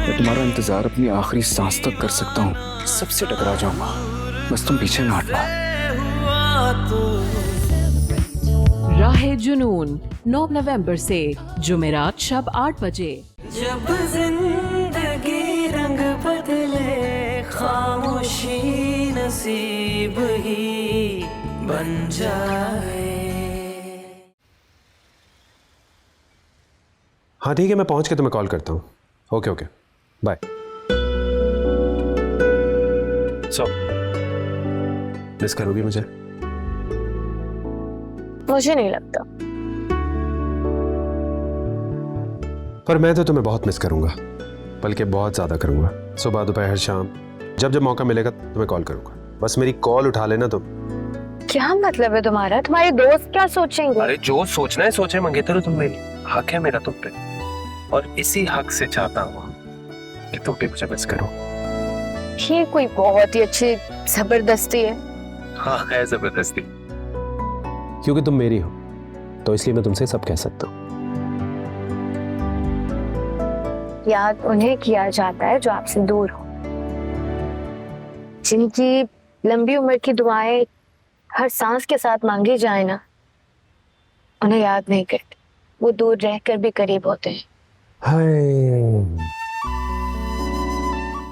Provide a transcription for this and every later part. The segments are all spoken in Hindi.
मैं तुम्हारा इंतजार अपनी आखिरी सांस तक कर सकता हूँ, सबसे टकरा जाऊंगा, बस तुम पीछे ना हटना। राहे जुनून 9 नवंबर से जुमेरात शब 8 बजे। जब जिंदगी रंग बदले खामोशी नसीब ही बन जाए। हाँ ठीक है, मैं पहुंच के तुम्हें कॉल करता हूँ। Okay okay, bye. मिस करोगी मुझे? मुझे नहीं लगता। पर मैं तो तुम्हें बहुत मिस करूंगा, बल्कि बहुत ज्यादा करूंगा। सुबह दोपहर शाम जब जब मौका मिलेगा तुम्हें कॉल करूंगा। बस मेरी कॉल उठा लेना तुम। क्या मतलब है तुम्हारा? तुम्हारे दोस्त क्या सोचेंगे? अरे जो सोचना है सोचे मंगेतर, तुम मेरी हक है मेरा तुम पे, और इसी हक से चाहता हूँ कि तुम भी मुझे मिस करो। ये कोई बहुत ही अच्छी जबरदस्ती है। हाँ है जबरदस्ती। क्योंकि तुम मेरी हो तो इसलिए मैं तुमसे सब कह सकता हूँ। याद उन्हें किया जाता है जो आपसे दूर हो, जिनकी लंबी उम्र की दुआएं हर सांस के साथ मांगी जाए ना, उन्हें याद नहीं करते। वो दूर रहकर भी करीब होते हैं। हाय,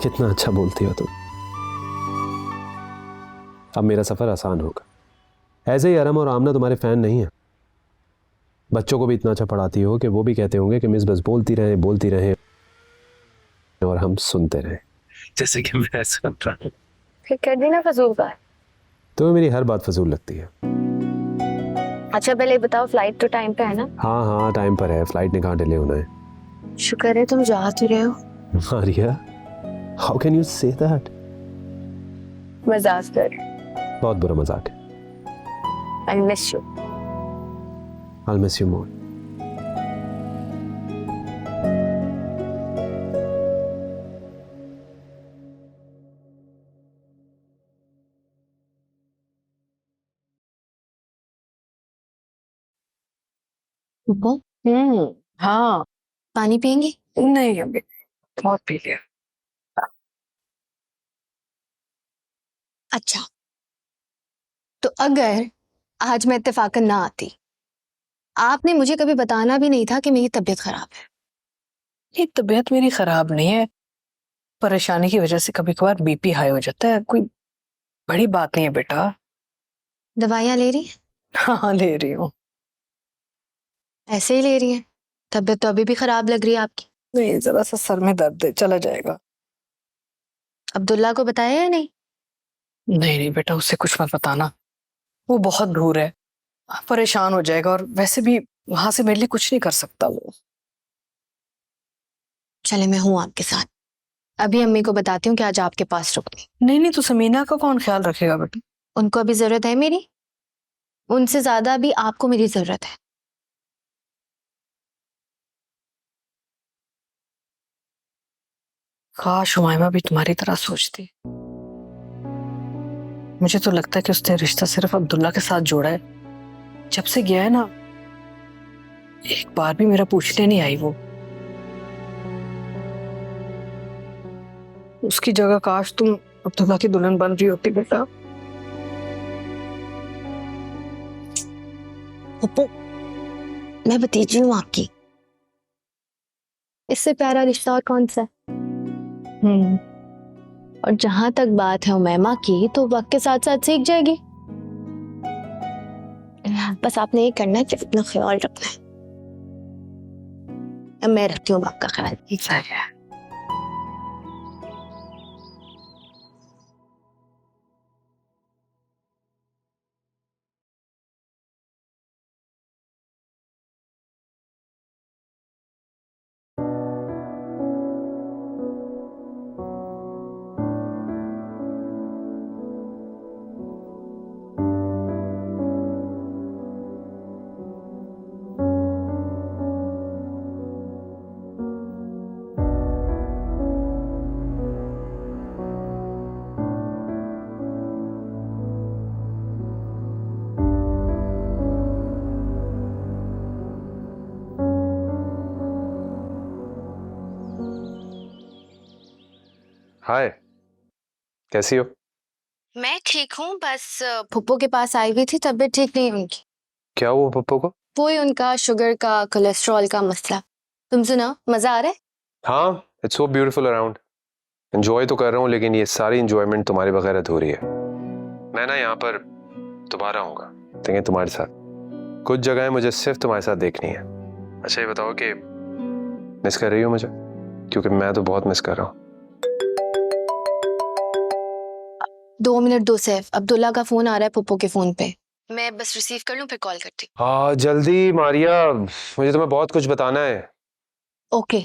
कितना अच्छा बोलती हो तुम। अब मेरा सफर आसान होगा। ऐसे ही अरम और आमना तुम्हारे फैन नहीं है। बच्चों को भी इतना अच्छा पढ़ाती हो कि वो भी कहते होंगे कि मिस बस बोलती रहे और हम सुनते रहे। जैसे कि मैं सुन रहा हूँ। फिर कर दी ना फजूल बात। तुम्हें मेरी हर बात फजूल लगती है। अच्छा पहले बताओ, फ्लाइट तो टाइम पे है ना? हाँ हाँ टाइम पर है, फ्लाइट ने कहाँ डिले होना है। शुक्र है तुम जा तो रहे हो। Maria, how can you say that? मजाक कर। बहुत बुरा मजाक है। I miss you. I'll miss you more. हाँ, पानी पियेंगे? नहीं अभी बहुत पी लिया। अच्छा, तो अगर आज मैं इत्तेफाकन ना आती, आपने मुझे कभी बताना भी नहीं था कि मेरी तबीयत खराब है। ये तबीयत मेरी खराब नहीं है, परेशानी की वजह से कभी कभार बीपी हाई हो जाता है, कोई बड़ी बात नहीं है बेटा। दवाइयाँ ले रही हैं? हाँ ले रही हूँ। ऐसे ही ले रही हैं? तबीयत तो अभी भी खराब लग रही है आपकी। नहीं जरा सा सर में दर्द है, चला जाएगा। अब्दुल्ला को बताया या नहीं? नहीं नहीं बेटा, उससे कुछ मत बताना, वो बहुत दूर है, परेशान हो जाएगा, और वैसे भी वहां से मेरे लिए कुछ नहीं कर सकता वो। चले मैं हूँ आपके साथ। अभी अम्मी को बताती हूँ कि आज आपके पास रुकनी। नहीं नहीं, तो समीना का कौन ख्याल रखेगा बेटा? उनको अभी जरूरत है मेरी, उनसे ज्यादा अभी आपको मेरी जरूरत है। काश हुमायमा भी तुम्हारी तरह सोचती। मुझे तो लगता है कि उसने रिश्ता सिर्फ अब्दुल्ला के साथ जोड़ा है। जब से गया है ना, एक बार भी मेरा पूछने नहीं आई वो। उसकी जगह काश तुम अब्दुल्ला की दुल्हन बन रही होती बेटा। पप्पू, मैं भतीजी हूँ आपकी, इससे प्यारा रिश्ता और कौन सा है? और जहां तक बात है उमैमा की, तो वक्त के साथ साथ सीख जाएगी। बस आपने ये करना है कि अपना ख्याल रखना है। अब मैं रखती हूँ आपका ख्याल। ठीक है। हाय, कैसी हो? मैं ठीक हूँ, बस फुप्पो के पास आई हुई थी, तबीयत ठीक नहीं है उनकी। क्या हुआ पप्पू को? वो ही उनका शुगर का, कोलेस्ट्रॉल का मसला। तुम सुनाओ, मजा आ रहा है? हाँ, it's so beautiful around. Enjoy तो कर रहा हूँ, लेकिन ये सारी एंजॉयमेंट तुम्हारे बगैर अधूरी है। मैं ना यहाँ पर दोबारा आऊंगा, लेकिन तुम्हारे साथ। कुछ जगहें मुझे सिर्फ तुम्हारे साथ देखनी है। अच्छा ये बताओ कि मिस कर रही हो मुझे? क्योंकि मैं तो बहुत मिस कर रहा हूँ। 2 मिनट दो सैफ, अब्दुल्ला का फोन आ रहा है पुप्पो के फोन पे। मैं बस रिसीव कर लूं फिर कॉल करती हाँ जल्दी मारिया, मुझे तुम्हें बहुत कुछ बताना है। हूँ। ओके।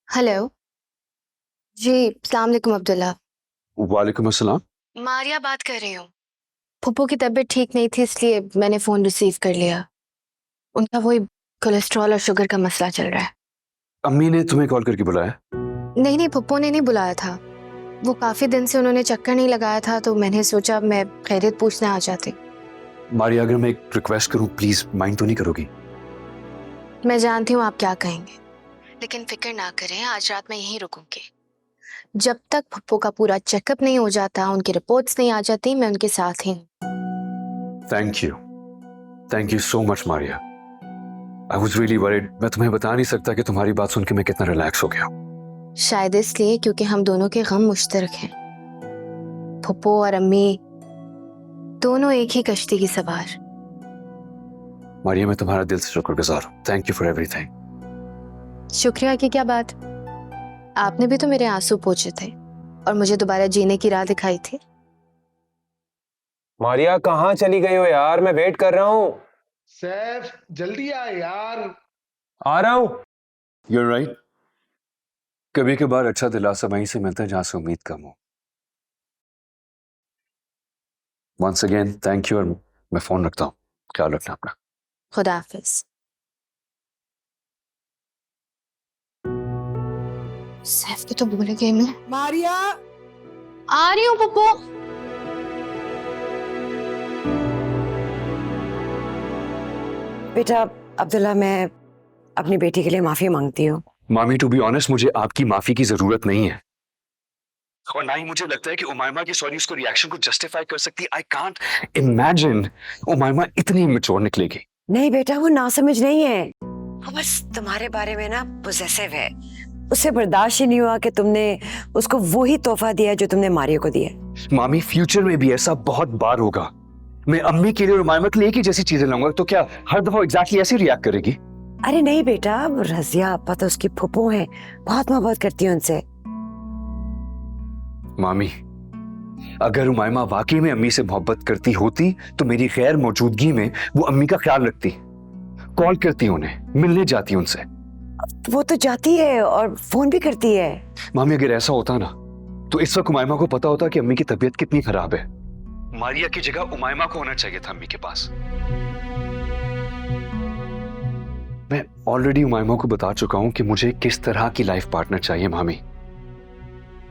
हेलो जी, अस्सलाम वालेकुम अब्दुल्ला। वालेकुम अस्सलाम। मारिया बात कर रही हूँ। पुप्पो की तबीयत ठीक नहीं थी, इसलिए मैंने फोन रिसीव कर लिया। उनका वही कोलेस्ट्रॉल और शुगर का मसला चल रहा है। अम्मी ने तुम्हें कॉल करके बुलाया? नहीं नहीं, पुप्पो ने नहीं बुलाया था। वो काफी दिन से उन्होंने चक्कर नहीं लगाया था, तो मैंने सोचा मैं खैरियत पूछने आ जाती। मारिया, अगर मैं एक रिक्वेस्ट करूं, प्लीज माइंड तो नहीं करोगी? मैं जानती हूँ आप क्या कहेंगे, लेकिन फिक्र ना करें, आज रात मैं यहीं रुकूंगी। जब तक पुप्पो का पूरा चेकअप नहीं हो जाता, उनकी रिपोर्ट्स नहीं आ जाती, मैं उनके साथ ही हूँ। Thank you so much Maria. I was really worried. मैं तुम्हें बता नहीं सकता कि तुम्हारी बात सुन के मैं कितना रिलैक्स हो गया। शायद इसलिए क्योंकि हम दोनों के गम मुश्तरक हैं। पुप्पो और अम्मी दोनों एक ही कश्ती की सवार। मारिया, मैं तुम्हारा दिल से शुक्रगुजार हूँ। Thank you for everything. शुक्रिया की क्या बात, आपने भी तो मेरे आंसू पोंछे थे और मुझे दोबारा जीने की राह दिखाई थी। मारिया कहाँ चली गई हो यार, मैं वेट कर रहा हूँ। सैफ जल्दी आ यार। आ रहा हूँ। You're right. कभी कभार अच्छा दिलासा वहीं से मिलता है जहां से उम्मीद कम हो। Once again, thank you और मैं फोन रखता हूँ। ख्याल रखना अपना। खुदा हाफिज। सैफ को तो भूल गई मैं। मारिया, आ रही हूँ पुप्पो। बेटा अब्दुल्ला, मैं अपनी बेटी के लिए माफी मांगती हूँ। मामी, टू बी ऑनेस्ट, मुझे आपकी माफी की जरूरत नहीं है, और ना ही मुझे लगता है कि उमायमा की सॉरी उसको रिएक्शन को जस्टिफाई कर सकती। आई कांट इमेजिन उमायमा इतनी मैच्योर निकलेगी। नहीं बेटा, वो नासमझ नहीं है, वो बस तुम्हारे बारे में ना पोजेसिव है। उसे बर्दाश्त ही नहीं हुआ कि तुमने उसको वही तोहफा दिया जो तुमने मारिया को दिया। मामी, फ्यूचर में भी ऐसा बहुत बार होगा। मैं अम्मी के लिए और उमायमा के लिए एक ही जैसी चीजें लाऊंगा, तो क्या हर दफा एग्जैक्टली ऐसे रिएक्ट करेगी? अरे नहीं बेटा, रजिया आपा तो उसकी फुप्पो है, बहुत मोहब्बत करती है उनसे। मामी, अगर उमायमा वाकई में अम्मी से मोहब्बत करती होती तो मेरी गैर मौजूदगी में वो अम्मी का ख्याल रखती, कॉल करती उन्हें, मिलने जाती उनसे। वो तो जाती है और फोन भी करती है। मामी, अगर ऐसा होता ना तो इस वक्त उमायमा को पता होता कि अम्मी की तबीयत कितनी खराब है। मारिया की जगह उमायमा को होना चाहिए था अम्मी के पास। मैं ऑलरेडी उमायमा को बता चुका हूं कि मुझे किस तरह की लाइफ पार्टनर चाहिए मामी।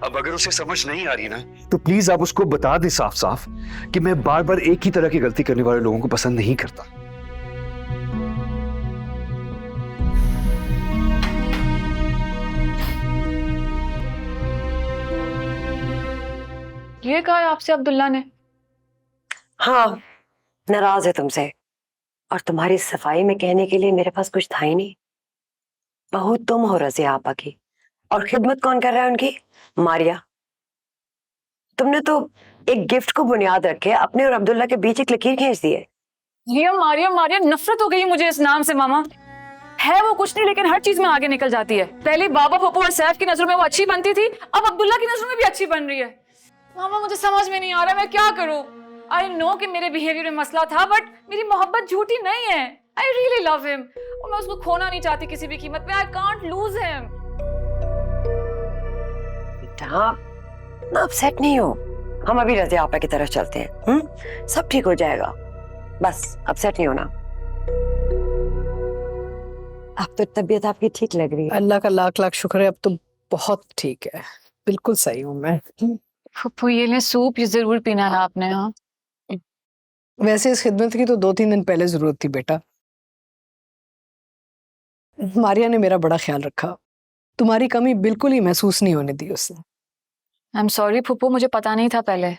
अब अगर उसे समझ नहीं आ रही ना, तो प्लीज आप उसको बता दें साफ साफ कि मैं बार बार एक ही तरह की गलती करने वाले लोगों को पसंद नहीं करता। ये कहा है आपसे अब्दुल्ला ने? हाँ, नाराज है तुमसे, और तुम्हारी सफाई में कहने के लिए मेरे पास कुछ था ही नहीं। बहू तुम हो रजिया आपा की, और खिदमत कौन कर रहा है उनकी? मारिया। तुमने तो एक गिफ्ट को बुनियाद रखे अपने और अब्दुल्ला के बीच एक लकीर खींच दी है। रिया, मारिया मारिया, नफरत हो गई मुझे इस नाम से। मामा है वो कुछ नहीं, लेकिन हर चीज में आगे निकल जाती है। पहले बाबा, पप्पू और सैफ की नजरों में वो अच्छी बनती थी, अब अब्दुल्ला की नजरों में भी अच्छी बन रही है। मामा मुझे समझ में नहीं आ रहा मैं क्या करूं। आई नो कि मेरे बिहेवियर में मसला था, बट मेरी मोहब्बत झूठी नहीं है। आई रियली लव हिम और मैं उसको खोना नहीं चाहती किसी भी कीमत पे। I can't loose him. बेटा ना अपसेट नहीं हो, हम अभी रजिया आपा की तरफ चलते हैं। सब ठीक हो जाएगा, बस अपसेट नहीं होना। अब तो तबीयत आपकी ठीक लग रही है। अल्लाह का लाख लाख शुक्र है, अब तो बहुत ठीक है, बिल्कुल सही हूँ मैं। फुप्पू ये ले सूप, ये जरूर पीना है आपने। हाँ, वैसे इस खिदमत की तो 2-3 दिन पहले जरूरत थी बेटा। मारिया ने मेरा बड़ा ख्याल रखा, तुम्हारी कमी बिल्कुल ही महसूस नहीं होने दी उसने। आई एम सॉरी फूफो, मुझे पता नहीं था पहले।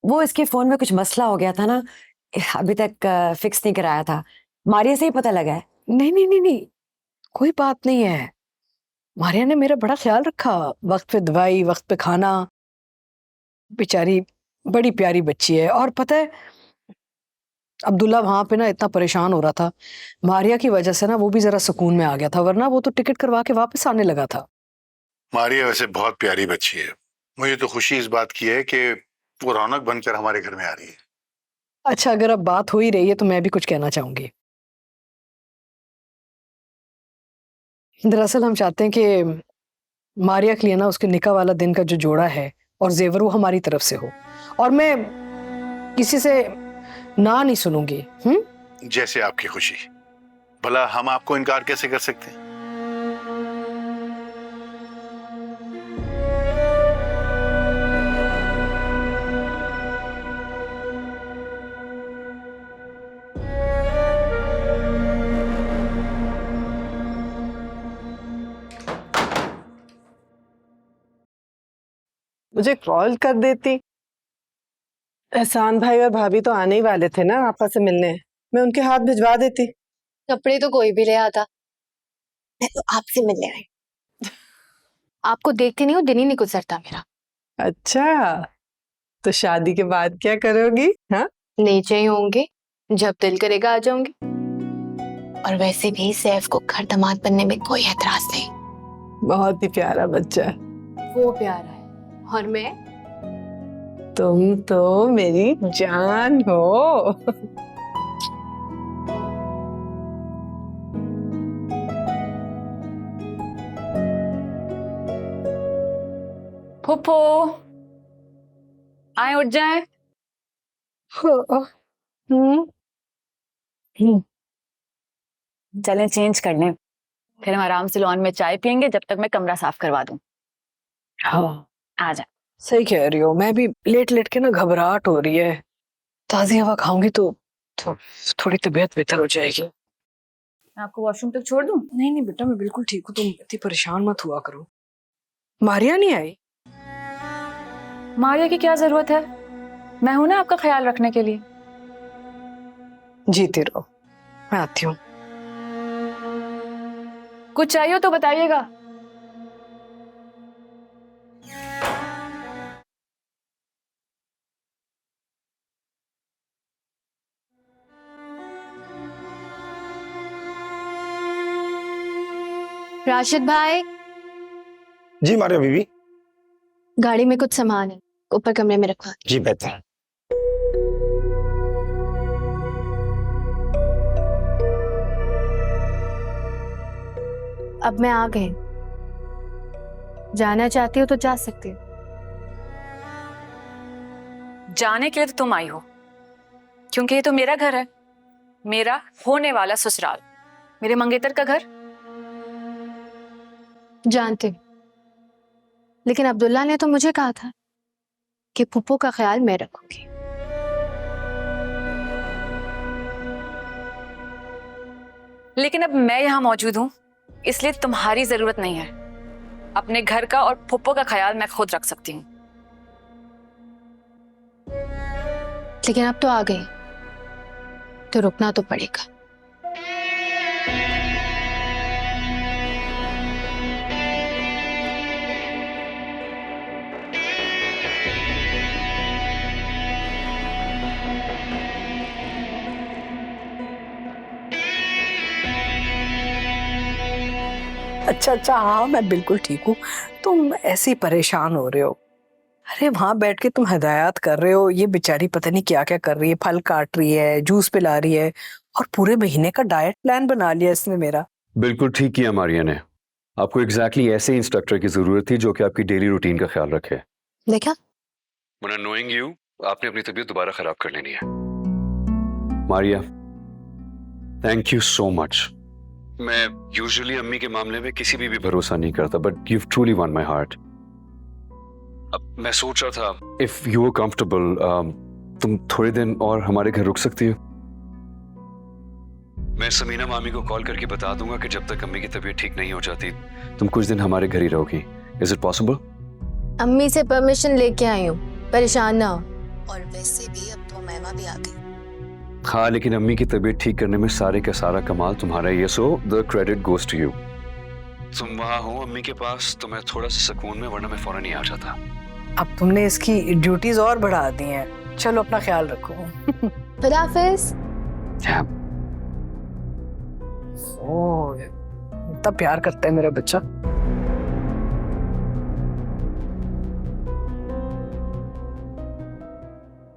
वो इसके फोन में कुछ मसला हो गया था ना, अभी तक फिक्स नहीं कराया था। मारिया से ही पता लगा है। नहीं नहीं नहीं नहीं, कोई बात नहीं है। मारिया ने मेरा बड़ा ख्याल रखा, वक्त पे दवाई, वक्त पे खाना। बेचारी बड़ी प्यारी बच्ची है। और पता है, अब्दुल्ला वहां पे ना इतना परेशान हो रहा था, मारिया की वजह से ना वो भी जरा सुकून में आ गया था, वरना वो तो टिकट करवा के वापस आने लगा था। मारिया वैसे बहुत प्यारी बच्ची है। मुझे तो खुशी इस बात की है कि वो रौनक बनकर हमारे घर में आ रही है। अच्छा, अगर अब बात हो ही रही है तो मैं भी कुछ कहना चाहूंगी। दरअसल हम चाहते हैं कि मारिया के लिए ना उसके निकाह वाला दिन का जो जोड़ा है और जेवर वो हमारी तरफ से हो, और मैं किसी से ना नहीं सुनूंगी। जैसे आपकी खुशी। भला हम आपको इनकार कैसे कर सकते हैं? मुझे कॉल कर देती। एहसान भाई और भाभी तो आने ही वाले थे ना आपा से मिलने, मैं उनके हाथ भिजवा देती। कपड़े तो कोई भी ले आता, मैं तो आपसे मिलने आई। आपको देखते नहीं हो दिन ही नहीं गुजरता मेरा। अच्छा, तो शादी के बाद क्या करोगी? हाँ, नीचे ही होंगे, जब दिल करेगा आ जाऊंगी। और वैसे भी सैफ को घर दामाद बनने में कोई एतराज नहीं। बहुत ही प्यारा बच्चा है। वो प्यारा है और मैं, तुम तो मेरी जान हो। फूफो आए, उठ जाए। चलें चेंज कर लें, फिर हम आराम से लॉन में चाय पियेंगे जब तक मैं कमरा साफ करवा दूं। हाँ, आ जा। सही कह रही हो। मैं भी लेट लेट के ना घबराहट हो रही है। ताजी हवा खाऊंगी तो थोड़ी तबीयत बेहतर हो जाएगी। मैं आपको वॉशरूम तक छोड़ दूं? नहीं नहीं बेटा, मैं बिल्कुल ठीक हूँ, तुम इतनी परेशान मत हुआ करो। मारिया नहीं आई? मारिया की क्या जरूरत है, मैं हूं ना आपका ख्याल रखने के लिए। जीती रहो, मैं आती हूँ। कुछ चाहिए हो तो बताइएगा। राशिद भाई, जी मारिया बीबी। गाड़ी में कुछ सामान है, ऊपर कमरे में रखवा। जी बेहतर। अब मैं आ गई, जाना चाहती हो तो जा सकती हो। जाने के लिए तो तुम आई हो, क्योंकि ये तो मेरा घर है, मेरा होने वाला ससुराल, मेरे मंगेतर का घर। जानती हूँ, लेकिन अब्दुल्ला ने तो मुझे कहा था कि फूफो का ख्याल मैं रखूंगी। लेकिन अब मैं यहाँ मौजूद हूँ, इसलिए तुम्हारी जरूरत नहीं है। अपने घर का और फूफो का ख्याल मैं खुद रख सकती हूँ। लेकिन अब तो आ गई, तो रुकना तो पड़ेगा। अच्छा अच्छा, हाँ मैं बिल्कुल ठीक हूँ। तुम ऐसे ही परेशान हो रहे हो। अरे वहां बैठ के तुम हिदायत कर रहे हो, ये बेचारी पता नहीं क्या क्या कर रही है, फल काट रही है, जूस पिला रही है, और पूरे महीने का डाइट प्लान बना लिया इसने मेरा। बिल्कुल ठीक किया मारिया ने। आपको एग्जैक्टली ऐसे इंस्ट्रक्टर की जरूरत थी जो कि आपकी डेली रूटीन का ख्याल रखे। देखा, व्हेन नोइंग यू, आपने अपनी तबीयत दोबारा खराब कर लेनी है। Maria, thank you so much. मैं यूजुअली अम्मी के मामले में किसी भी भरोसा नहीं करता, but you truly one my heart. अब मैं सोच रहा था, इफ यू आर कंफर्टेबल, तुम थोड़े दिन और हमारे घर रुक सकती हो? मैं समीना मामी को कॉल करके बता दूंगा कि जब तक अम्मी की तबीयत ठीक नहीं हो जाती तुम कुछ दिन हमारे घर ही रहोगी। Is it possible? अम्मी से परमिशन लेके आई हूँ, परेशान ना हो। और वैसे भी अब तो मैमा भी आ गई। हाँ, लेकिन अम्मी की तबीयत ठीक करने में सारे का सारा कमाल तुम्हारा ही है, so the credit goes to you. तुम वहां हो अम्मी के पास तो मैं थोड़ा सा सुकून में, वरना मैं फौरन ही आ जाता। अब तुमने इसकी ड्यूटीज और बढ़ा दी हैं। चलो अपना ख्याल रखो। खुदा हाफिज। ओह, इतना प्यार करता है मेरा बच्चा।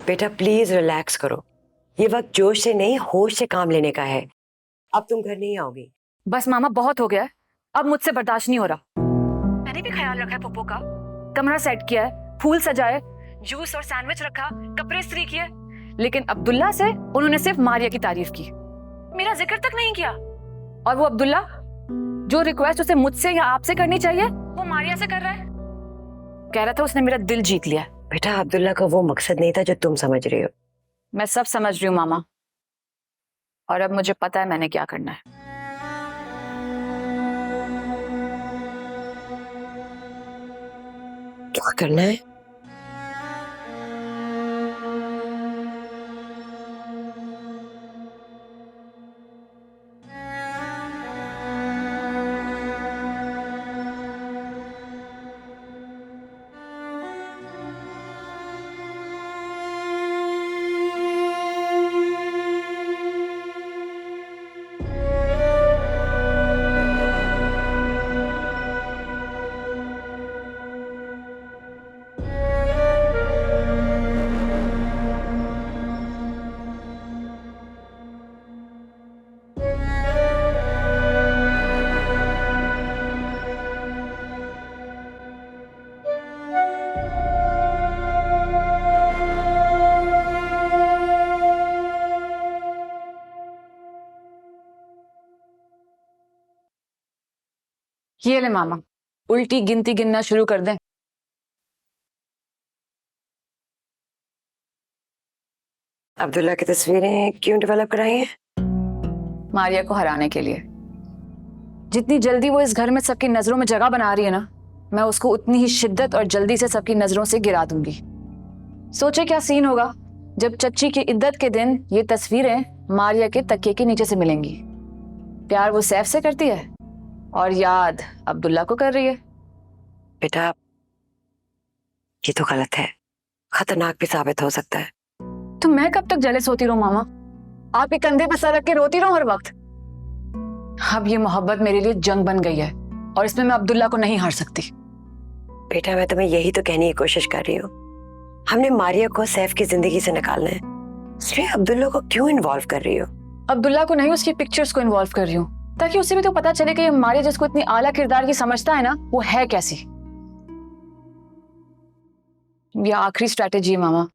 बेटा प्लीज रिलैक्स करो, ये वक्त जोश से नहीं होश से काम लेने का है। अब तुम घर नहीं आओगी। बस मामा बहुत हो गया है, अब मुझसे बर्दाश्त नहीं हो रहा। मैंने भी ख्याल रखा है पप्पू का, कमरा सेट किया है, फूल सजाए, जूस और सैंडविच रखा, कपड़े इस्त्री किए, लेकिन अब्दुल्ला से उन्होंने सिर्फ मारिया की तारीफ की, मेरा जिक्र तक नहीं किया। और वो अब्दुल्ला, जो रिक्वेस्ट उसे मुझसे या आपसे करनी चाहिए वो मारिया से कर रहा है। कह रहा था उसने मेरा दिल जीत लिया। बेटा अब्दुल्ला का वो मकसद नहीं था जो तुम समझ रही हो। मैं सब समझ रही हूँ मामा, और अब मुझे पता है मैंने क्या करना है। क्या करना है? ये ले मामा, उल्टी गिनती गिनना शुरू कर दें। अब्दुल्ला की तस्वीरें क्यों डेवलप कराई हैं? मारिया को हराने के लिए। जितनी जल्दी वो इस घर में सबकी नजरों में जगह बना रही है ना, मैं उसको उतनी ही शिद्दत और जल्दी से सबकी नजरों से गिरा दूंगी। सोचे क्या सीन होगा जब चच्ची की इद्दत के दिन ये तस्वीरें मारिया के तकिए के नीचे से मिलेंगी। प्यार वो सैफ से करती है और याद अब्दुल्ला को कर रही है। बेटा ये तो गलत है, खतरनाक भी साबित हो सकता है। तो मैं कब तक जेलस होती रहूं मामा? आपके कंधे पर सर रख के रोती रहूं हर वक्त? अब ये मोहब्बत मेरे लिए जंग बन गई है और इसमें मैं अब्दुल्ला को नहीं हार सकती। बेटा मैं तुम्हें यही तो कहने की कोशिश कर रही हूँ, हमने मारिया को सैफ की जिंदगी से निकालना है, इसलिए अब्दुल्ला को क्यों इन्वॉल्व कर रही हो? अब्दुल्ला को नहीं, उसकी पिक्चर्स को इन्वॉल्व कर रही हूँ, ताकि उसे भी तो पता चले कि ये मारिया जिसको इतनी आला किरदार की समझता है ना, वो है कैसी। ये आखिरी स्ट्रैटेजी है मामा,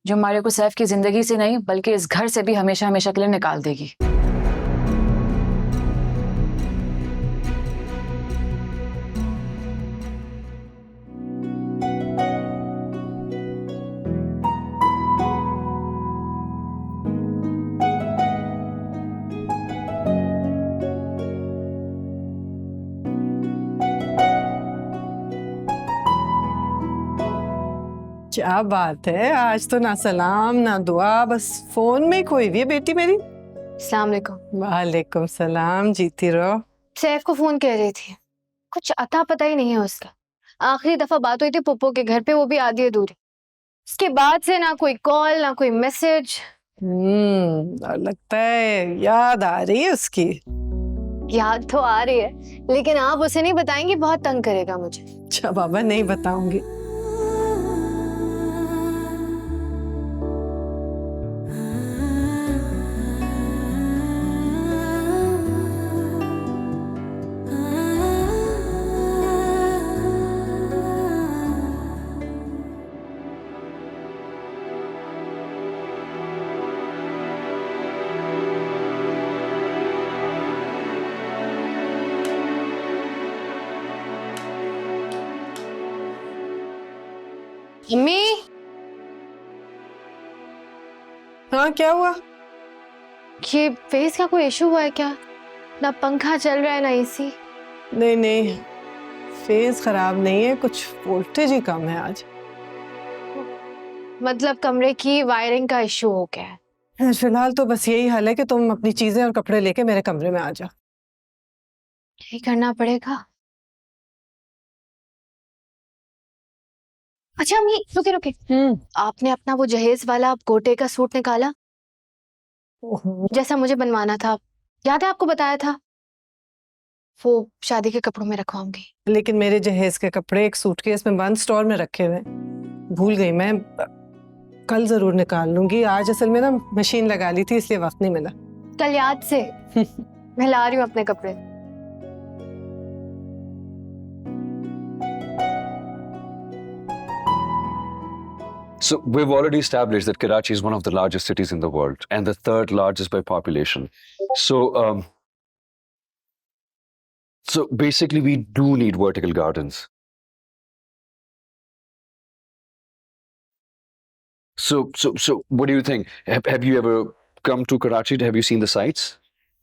जो मारिया को सैफ की जिंदगी से नहीं बल्कि इस घर से भी हमेशा हमेशा के लिए निकाल देगी। क्या बात है, आज तो ना सलाम ना दुआ, बस फोन में खोई हुई है बेटी मेरी। अस्सलाम वालेकुम। वालेकुम सलाम, जीती रहो। सैफ को फोन कर रही थी, कुछ अता पता ही नहीं है उसका। आखिरी दफा बात हुई थी पुप्पो के घर पे, वो भी आधी अधूरी। उसके बाद से ना कोई कॉल ना कोई मैसेज। और लगता है याद आ रही है उसकी। याद तो आ रही है, लेकिन आप उसे नहीं बताएंगी, बहुत तंग करेगा मुझे। अच्छा बाबा, नहीं बताऊंगी। अम्मी, हाँ क्या हुआ? ये फेस का कोई इशू हुआ है क्या? ना पंखा चल रहा है ना एसी। नहीं नहीं, फेस खराब नहीं है, कुछ वोल्टेज ही कम है आज। मतलब कमरे की वायरिंग का इशू हो गया है। फिलहाल तो बस यही हल है कि तुम अपनी चीजें और कपड़े लेके मेरे कमरे में आ जाओ। यही करना पड़ेगा। अच्छा अम्मी रुके रुके, आपने अपना वो जहेज वाला गोटे का सूट निकाला जैसा मुझे बनवाना था? याद है आपको बताया था? वो शादी के कपड़ों में रखवाऊंगी। लेकिन मेरे जहेज के कपड़े एक सूटकेस में बंद स्टोर में रखे हुए हैं। भूल गई मैं, कल जरूर निकाल लूंगी। आज असल में ना मशीन लगा ली थी इसलिए वक्त नहीं मिला। कल याद से मैं ला रही हूँ अपने कपड़े। So we've already established that Karachi is one of the largest cities in the world and the third largest by population. So basically we do need vertical gardens. So what do you think? Have you ever come to Karachi? Have you seen the sights?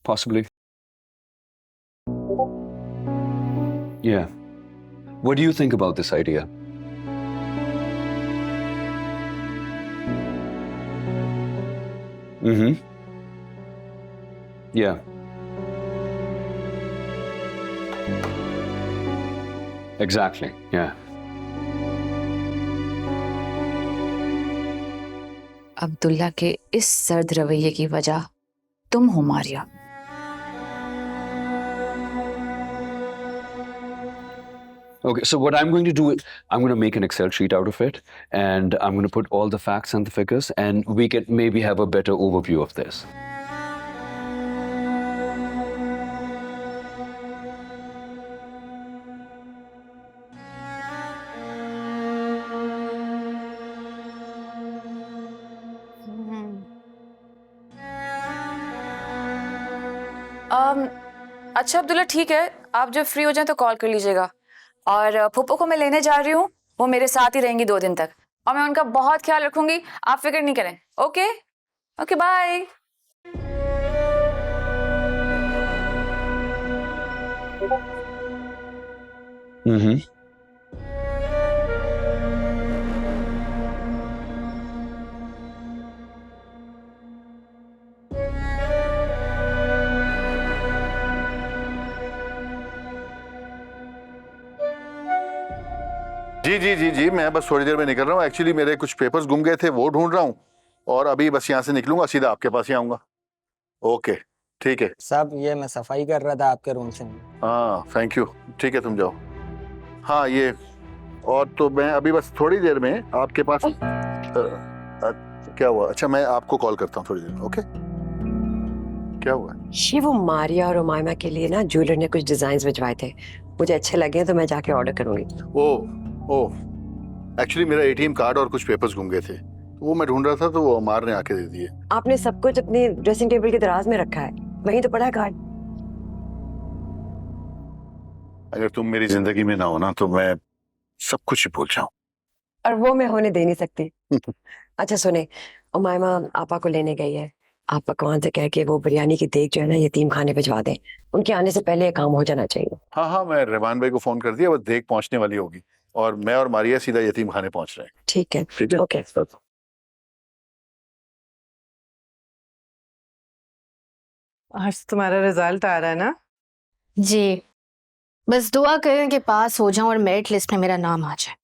Possibly. Yeah. What do you think about this idea? Mm-hmm. Yeah. Exactly. Yeah. Abdullah के इस सर्द रवैये की वजह तुम हो Maria. Okay, so what I'm going to do is I'm going to make an Excel sheet out of it and I'm going to put all the facts and the figures and we can maybe have a better overview of this. अच्छा अब्दुल्ला ठीक है, आप जब फ्री हो जाएं तो कॉल कर लीजिएगा। और फूफो को मैं लेने जा रही हूँ, वो मेरे साथ ही रहेंगी 2 दिन तक और मैं उनका बहुत ख्याल रखूंगी, आप फिक्र नहीं करें। Okay okay bye. Mm-hmm. जी जी जी जी, मैं बस थोड़ी देर में निकल रहा हूँ। एक्चुअली मेरे कुछ पेपर्स गुम गए थे, वो ढूंढ रहा हूँ और अभी बस यहाँ से निकलूंगा, सीधा आपके पास ही आऊंगा। ओके ठीक है साहब, ये मैं सफाई कर रहा था आपके रूम से। हाँ थैंक यू, ठीक है तुम जाओ। हाँ ये और तो मैं अभी बस थोड़ी देर में आपके पास क्या हुआ? अच्छा मैं आपको कॉल करता हूँ थोड़ी देर में। ओके क्या हुआ? ये वो मारिया और उमायमा के लिए ना ज्वेलर ने कुछ डिजाइन भिजवाए थे, मुझे अच्छे लगे तो मैं जाके ऑर्डर करूंगी। ओ एक्चुअली मेरा एटीएम कार्ड और कुछ पेपर्स गुम गए थे, तो वो मैं ढूंढ रहा था तो वो अमार ने आके दे दिए। आपने सब कुछ अपने ड्रेसिंग टेबल के दराज में रखा है, वहीं तो पड़ा है कार्ड। अगर तुम मेरी जिंदगी में ना हो ना तो मैं सब कुछ ही भूल जाऊं। और वो मैं होने दे नहीं सकती। अच्छा सुने, उमायमा आपा को लेने गई है, आप पकवान से कह के वो बिरयानी की देग जो है ना यतीम खाने भिजवा दें, उनके आने से पहले ये काम हो जाना चाहिए। हाँ हाँ मैं रहमान भाई को फोन कर दिया, बस देग पहुंचने वाली होगी और मैं और मारिया सीधा यतीम खाने पहुंच रहे हैं। ठीक है ठीक है ओके। आज तुम्हारा रिजल्ट आ रहा है ना? जी, बस दुआ करें कि पास हो जाऊं और मेरिट लिस्ट में मेरा नाम आ जाए,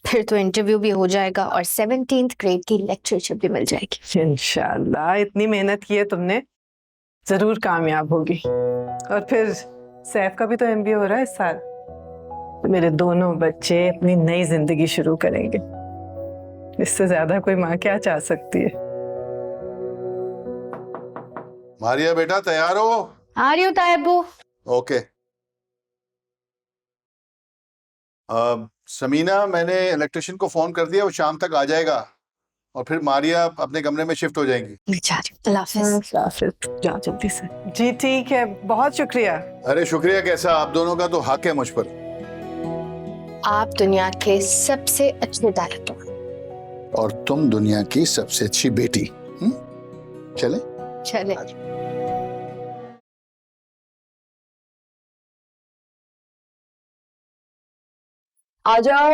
फिर तो इंटरव्यू भी हो जाएगा और 17th ग्रेड की लेक्चरशिप भी मिल जाएगी। इंशाल्लाह, इतनी मेहनत की है तुमने, जरूर कामयाब होगी। और फिर सैफ का भी तो एमबीए हो रहा है इस साल, तो मेरे दोनों बच्चे अपनी नई जिंदगी शुरू करेंगे। इससे ज्यादा कोई माँ क्या चाह सकती है। मारिया बेटा तैयार हो? आ रही हूँ तायबू। ओके समीना, मैंने इलेक्ट्रिशियन को फोन कर दिया, वो शाम तक आ जाएगा और फिर मारिया अपने कमरे में शिफ्ट हो जाएंगी। अल्लाह हाफिज़। जा जल्दी से। जी ठीक है, बहुत शुक्रिया। अरे शुक्रिया कैसा, आप दोनों का तो हक है मुझ पर। आप दुनिया के सबसे अच्छे डायरेक्टर और तुम दुनिया की सबसे अच्छी बेटी। चले चले। आ जाओ।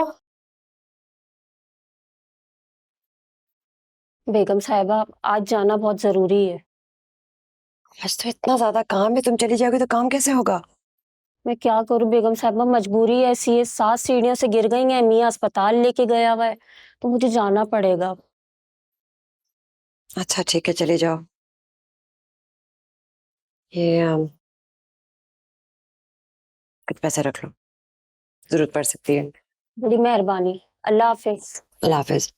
बेगम साहिबा, आज जाना बहुत जरूरी है। आज तो इतना ज्यादा काम है, तुम चली जाओगी तो काम कैसे होगा? मैं क्या करूं बेगम साहिबा, मजबूरी ऐसी है, 7 सीढ़ियों से गिर गई हैं, मियाँ अस्पताल लेके गया हुआ है, तो मुझे जाना पड़ेगा। अच्छा ठीक है, चले जाओ। ये कुछ पैसे रख लो, जरूरत पड़ सकती है। बड़ी मेहरबानी। अल्लाह हाफिज। अल्लाह हाफिज।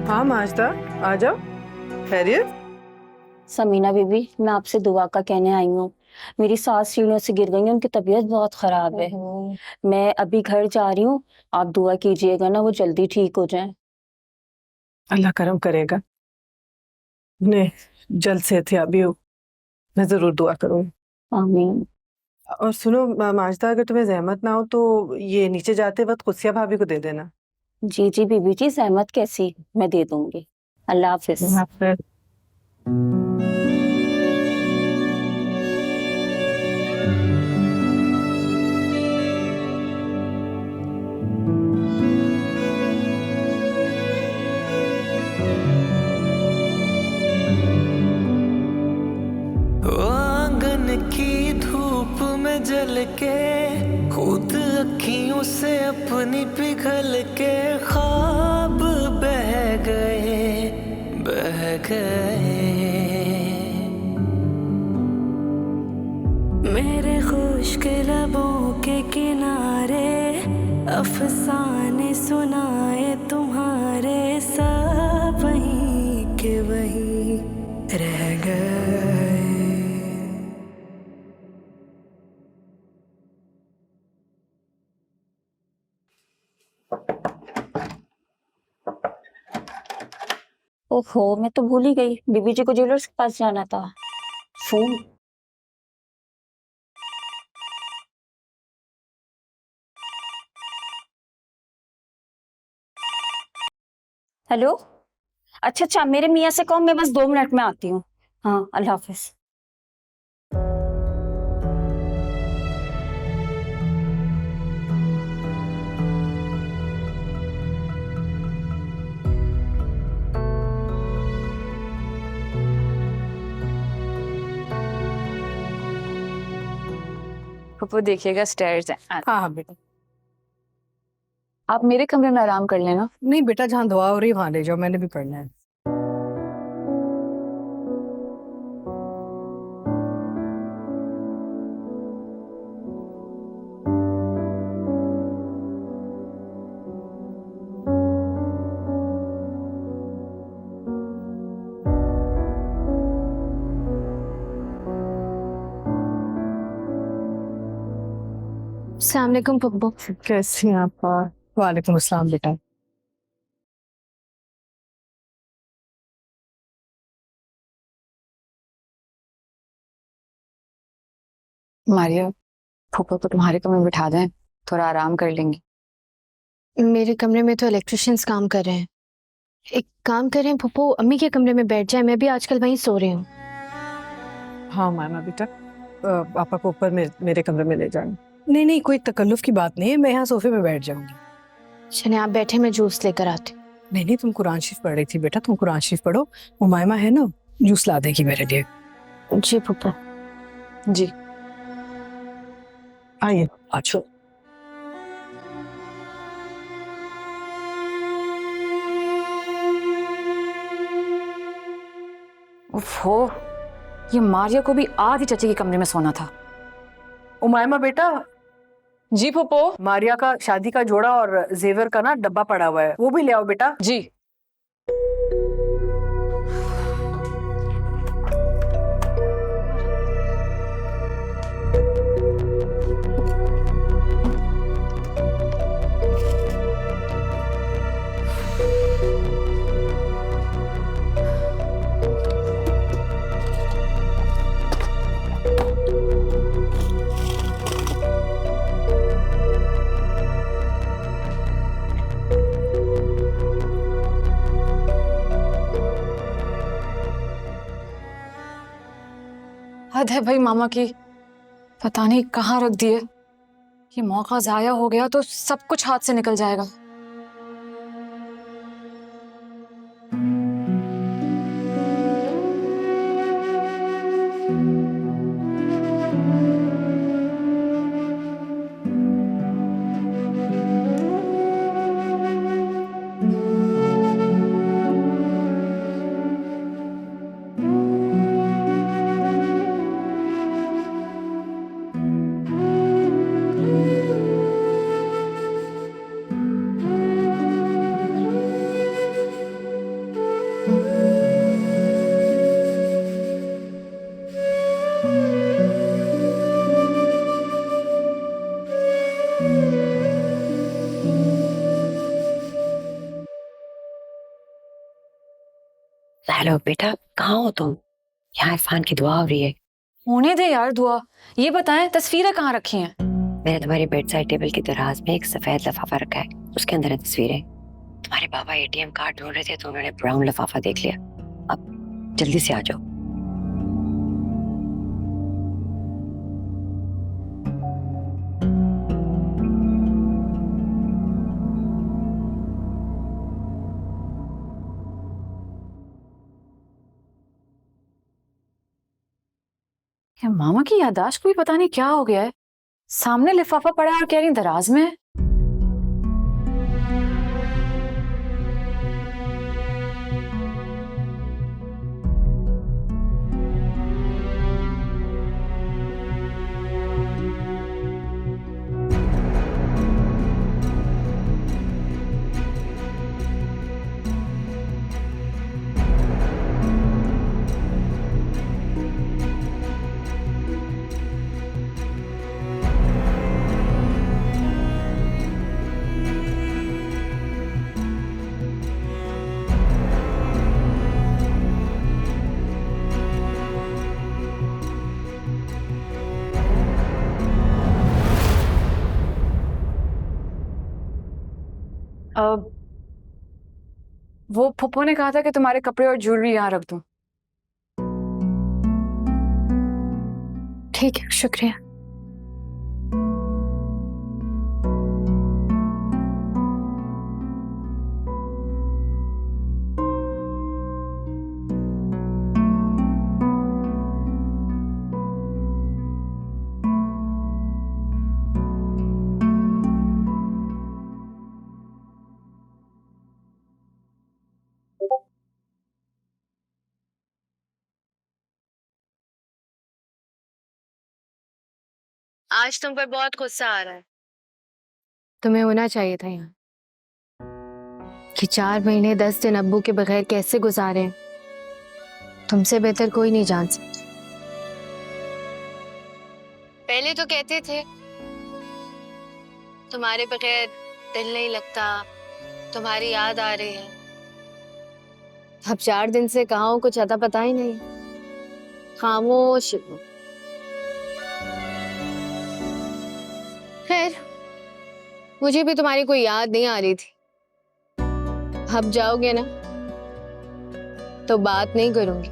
हाँ माजदा, आ जाओ। खैरियत? समीना बीबी, मैं आपसे दुआ का कहने आई हूँ। मेरी 7 सीढ़ियों से गिर गई हैं, उनकी तबीयत बहुत खराब है। मैं अभी घर जा रही हूँ, आप दुआ कीजिएगा ना, वो जल्दी ठीक हो जाएं। अल्लाह करम करेगा, उन्हें जल्द सेहतयाबी हो। मैं जरूर दुआ करूँगी। आमीन। और सुनो माजदा, अगर तुम्हें जहमत ना हो तो ये नीचे जाते वक्त कुसिया भाभी को दे देना। जी जी बीबी जी, सहमत कैसी, मैं दे दूंगी। अल्लाह हाफिज। आंगन की धूप में जल के खुद अखियों से अपनी पिघल के ख्वाब बह गए बह गए। मेरे खुश्क लबों के किनारे अफसाने सुनाए तुम्हारे, सब वहीं के वहीं रह गए। ओहो, मैं तो भूल ही गई, बीबी जी को ज्वेलर्स के पास जाना था। फोन। हेलो। अच्छा अच्छा, मेरे मियाँ से कहो मैं बस 2 मिनट में आती हूँ। हाँ, अल्लाह हाफिज। पप्पू देखिएगा, स्टेयर्स हैं। हाँ हाँ बेटा। आप मेरे कमरे में आराम कर लेना। नहीं बेटा, जहाँ दुआ हो रही है वहां ले जाओ, मैंने भी पढ़ना है। अस्सलाम वालेकुम पप्पू। कैसी हैं आप? वालेकुम अस्सलाम बेटा। मारिया, फूफा को तुम्हारे कमरे में बिठा दें। थोड़ा आराम कर लेंगी। मेरे कमरे में तो इलेक्ट्रिशियंस काम कर रहे हैं। एक काम करें पप्पू, अम्मी के कमरे में बैठ जाए, मैं भी आजकल वहीं सो रही हूँ। हाँ मामा बेटा, पापा को ऊपर मेरे कमरे में ले जाना। नहीं नहीं, कोई तकल्लुफ की बात नहीं है, मैं यहाँ सोफे में बैठ जाऊंगी। चले आप बैठे, मैं जूस लेकर आती हूँ। नहीं नहीं, तुम कुरान शरीफ पढ़ रही थी बेटा, तुम कुरान शरीफ पढ़ो। उमायमा है ना, जूस ला देगी मेरे लिए। जी पप्पू। जी आइए। अच्छा ओहो, ये मारिया को भी आधी चचे के कमरे में सोना था। उमायमा बेटा। जी पप्पो। मारिया का शादी का जोड़ा और जेवर का ना डब्बा पड़ा हुआ है, वो भी ले आओ बेटा। जी। हद है भाई मामा की, पता नहीं कहाँ रख दिए। ये मौका जाया हो गया तो सब कुछ हाथ से निकल जाएगा। हेलो बेटा, कहाँ हो तुम? यहाँ इरफान की दुआ हो रही है। होने दे यार दुआ। ये बताएं तस्वीरें कहाँ रखी हैं? मैंने तुम्हारी बेड साइड टेबल की दराज में एक सफेद लिफाफा रखा है, उसके अंदर है तस्वीरें। तुम्हारे पापा एटीएम कार्ड ढूंढ रहे थे तो उन्होंने ब्राउन लिफाफा देख लिया। अब जल्दी से आ जाओ। मामा की याददाश्त को भी पता नहीं क्या हो गया है। सामने लिफाफा पड़ा है और कह रही दराज में है। वो फुप्पो ने कहा था कि तुम्हारे कपड़े और ज्वेलरी यहाँ रख दूं। ठीक है, शुक्रिया। आज तुम पर बहुत गुस्सा आ रहा है। तुम्हें होना चाहिए था यहाँ। कि 4 महीने 10 दिन अब्बू के बगैर कैसे गुजारे, तुमसे बेहतर कोई नहीं जान सकता। पहले तो कहते थे तुम्हारे बगैर दिल नहीं लगता, तुम्हारी याद आ रही है। अब 4 दिन से कहाँ हो, कुछ अता पता ही नहीं। खामोश। खैर, मुझे भी तुम्हारी कोई याद नहीं आ रही थी। अब जाओगे ना तो बात नहीं करूंगी,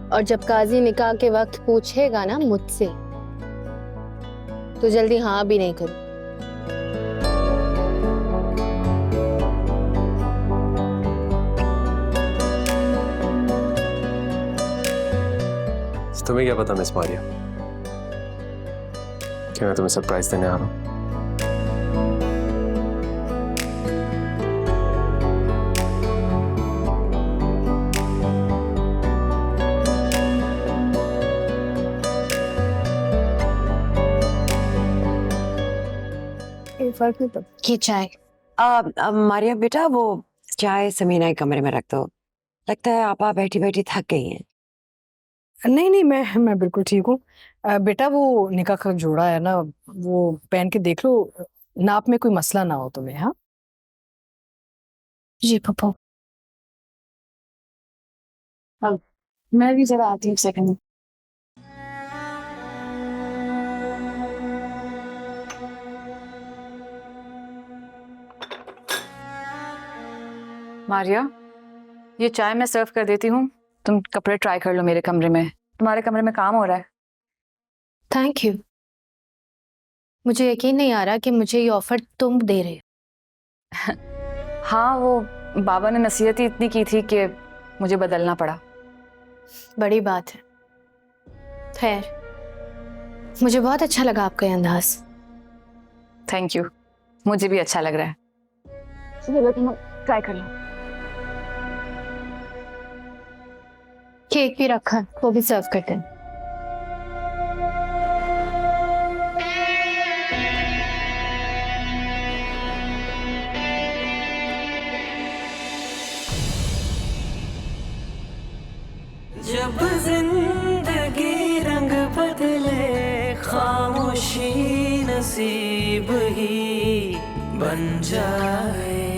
और जब काजी निकाह के वक्त पूछेगा ना मुझसे तो जल्दी हाँ भी नहीं करूं। तुम्हें क्या पता मिस मारिया कि मैं तुम्हें सरप्राइज देने आ रहा हूँ। फर्क नहीं पड़ता। ये चाय। मारिया बेटा, वो चाय समीना के कमरे में रख दो। लगता है आपा बैठी बैठी थक गई हैं। नहीं नहीं, मैं बिल्कुल ठीक हूँ। बेटा वो निकाह का जोड़ा है ना, वो पहन के देख लो, नाप में कोई मसला ना हो तुम्हें। हाँ जी पप्पू। अब मैं भी जरा आती हूँ सेकंड। मारिया, ये चाय मैं सर्व कर देती हूँ, तुम कपड़े ट्राई कर लो मेरे कमरे में। तुम्हारे कमरे में काम हो रहा है। Thank you. मुझे यकीन नहीं आ रहा कि मुझे ये ऑफर तुम दे रहे हो। हाँ, वो बाबा ने नसीहत ही इतनी की थी कि मुझे बदलना पड़ा। बड़ी बात है। खैर, मुझे बहुत अच्छा लगा आपका ये अंदाज। थैंक यू, मुझे भी अच्छा लग रहा है। चलो तुम ट्राई कर लो। केक भी रखा, वो भी सर्व करते हैं। जब जिंदगी रंग बदले खामोशी नसीब ही बन जाए।